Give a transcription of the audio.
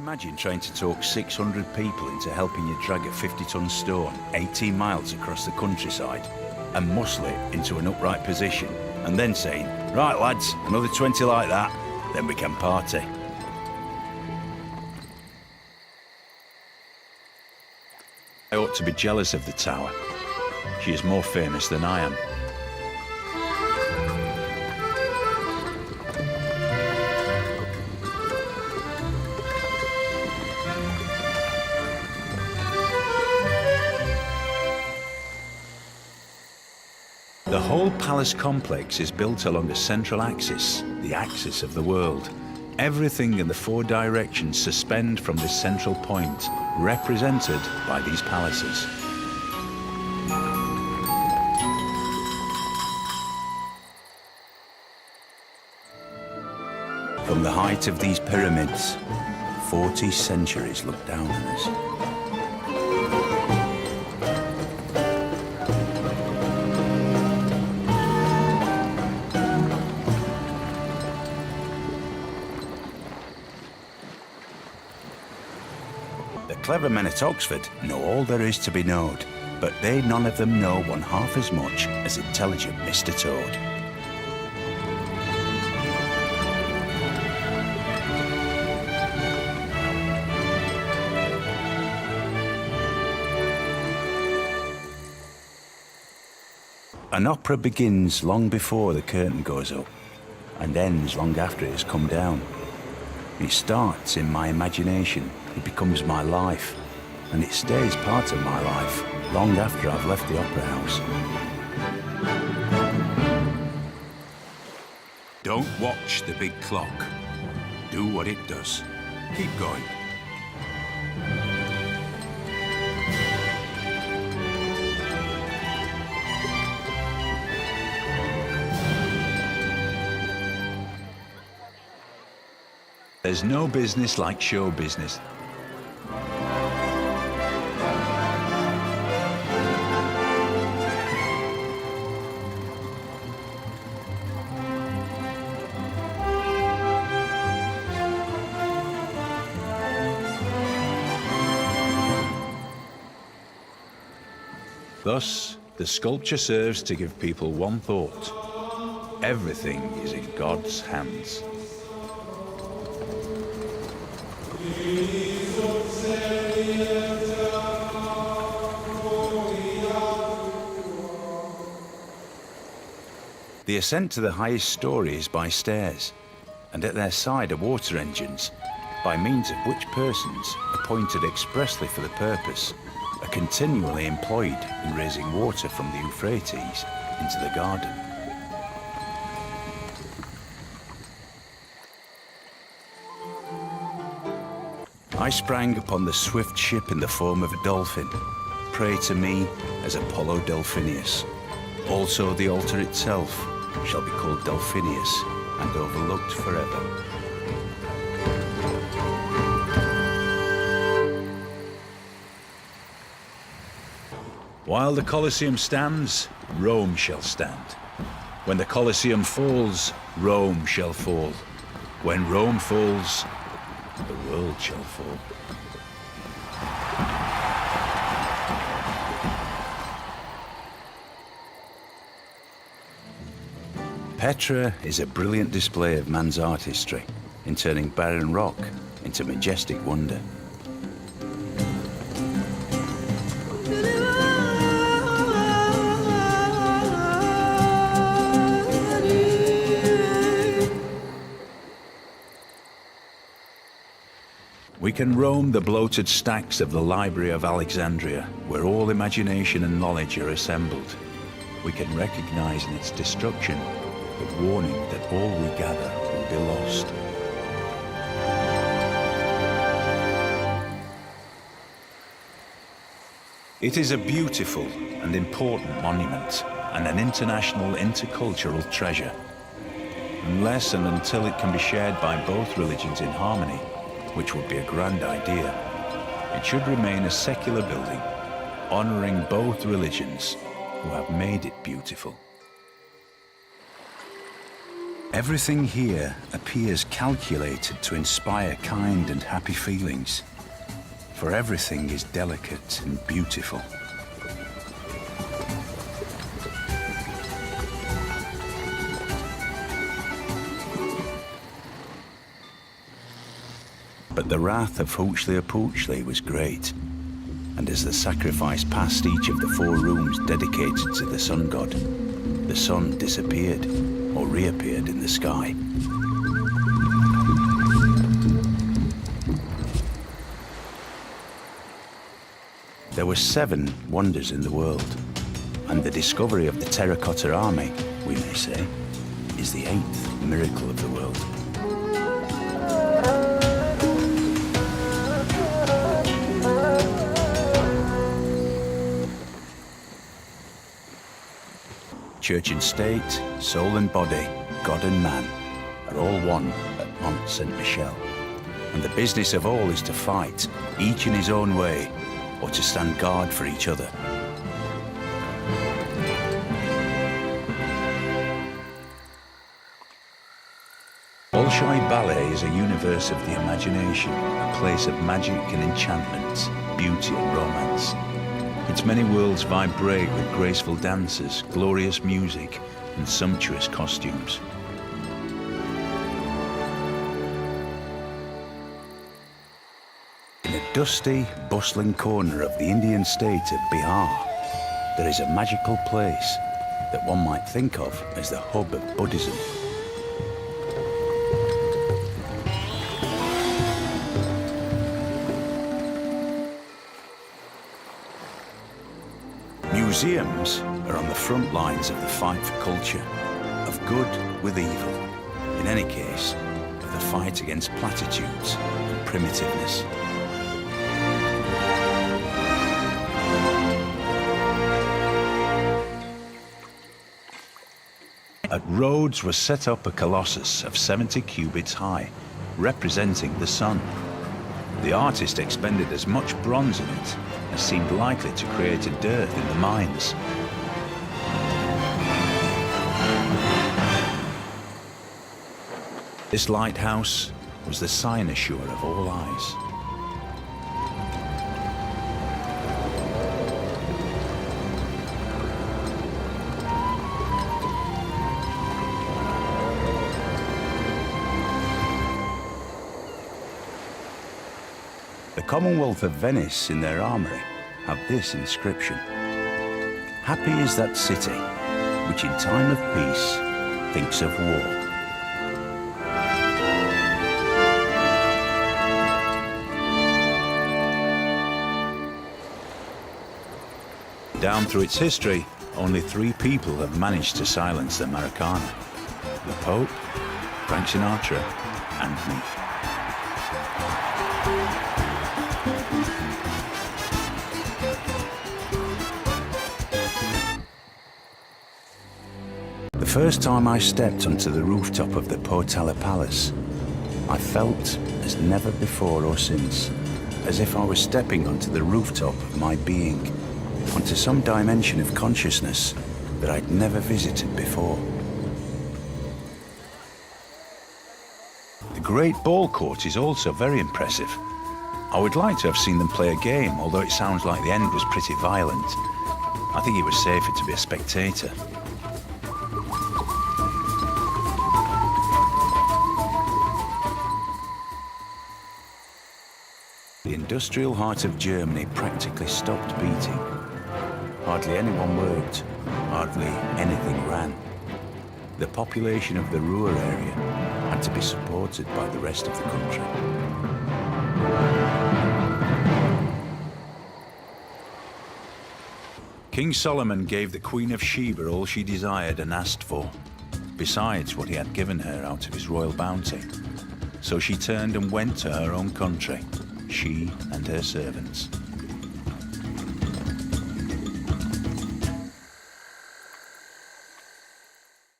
imagine trying to talk 600 people into helping you drag a 50-ton stone 18 miles across the countryside and muscle it into an upright position, and then saying, "Right lads, another 20 like that, then we can party." I ought to be jealous of the tower. She is more famous than I am. The whole palace complex is built along a central axis, the axis of the world. Everything in the 4 directions suspend from this central point, represented by these palaces. From the height of these pyramids, 40 centuries look down on us. The clever men at Oxford know all there is to be known, but they none of them know one half as much as intelligent Mr. Toad. An opera begins long before the curtain goes up and ends long after it has come down. It starts in my imagination, it becomes my life, and it stays part of my life long after I've left the opera house. Don't watch the big clock. Do what it does. Keep going. There's no business like show business. Thus, the sculpture serves to give people one thought. Everything is in God's hands. The ascent to the highest story is by stairs, and at their side are water engines, by means of which persons, appointed expressly for the purpose, are continually employed in raising water from the Euphrates into the garden. I sprang upon the swift ship in the form of a dolphin. Pray to me as Apollo Delphinius. Also the altar itself shall be called Delphinius and overlooked forever. While the Colosseum stands, Rome shall stand. When the Colosseum falls, Rome shall fall. When Rome falls, the world shall fall. Petra is a brilliant display of man's art history in turning barren rock into majestic wonder. We can roam the bloated stacks of the Library of Alexandria, where all imagination and knowledge are assembled. We can recognize in its destruction the warning that all we gather will be lost. It is a beautiful and important monument and an international intercultural treasure. Unless and until it can be shared by both religions in harmony, which would be a grand idea, it should remain a secular building, honoring both religions who have made it beautiful. Everything here appears calculated to inspire kind and happy feelings, for everything is delicate and beautiful. But the wrath of Huxley was great, and as the sacrifice passed each of the 4 rooms dedicated to the sun god, the sun disappeared or reappeared in the sky. There were 7 wonders in the world, and the discovery of the terracotta army, we may say, is the 8th miracle of the world. Church and state, soul and body, God and man are all one at Mont Saint-Michel. And the business of all is to fight, each in his own way, or to stand guard for each other. Bolshoi Ballet is a universe of the imagination, a place of magic and enchantment, beauty and romance. Its many worlds vibrate with graceful dances, glorious music, and sumptuous costumes. In a dusty, bustling corner of the Indian state of Bihar, there is a magical place that one might think of as the hub of Buddhism. Museums are on the front lines of the fight for culture, of good with evil, in any case, of the fight against platitudes and primitiveness. At Rhodes was set up a colossus of 70 cubits high, representing the sun. The artist expended as much bronze in it as seemed likely to create a dearth in the mines. This lighthouse was the cynosure of all eyes. The Commonwealth of Venice, in their armoury, have this inscription: "Happy is that city which in time of peace thinks of war." Down through its history, only 3 people have managed to silence the Maracana: the Pope, Frank Sinatra, and me. The first time I stepped onto the rooftop of the Potala Palace, I felt, as never before or since, as if I was stepping onto the rooftop of my being, onto some dimension of consciousness that I'd never visited before. The Great Ball Court is also very impressive. I would like to have seen them play a game, although it sounds like the end was pretty violent. I think it was safer to be a spectator. The industrial heart of Germany practically stopped beating. Hardly anyone worked, hardly anything ran. The population of the Ruhr area had to be supported by the rest of the country. King Solomon gave the Queen of Sheba all she desired and asked for, besides what he had given her out of his royal bounty. So she turned and went to her own country, she and her servants.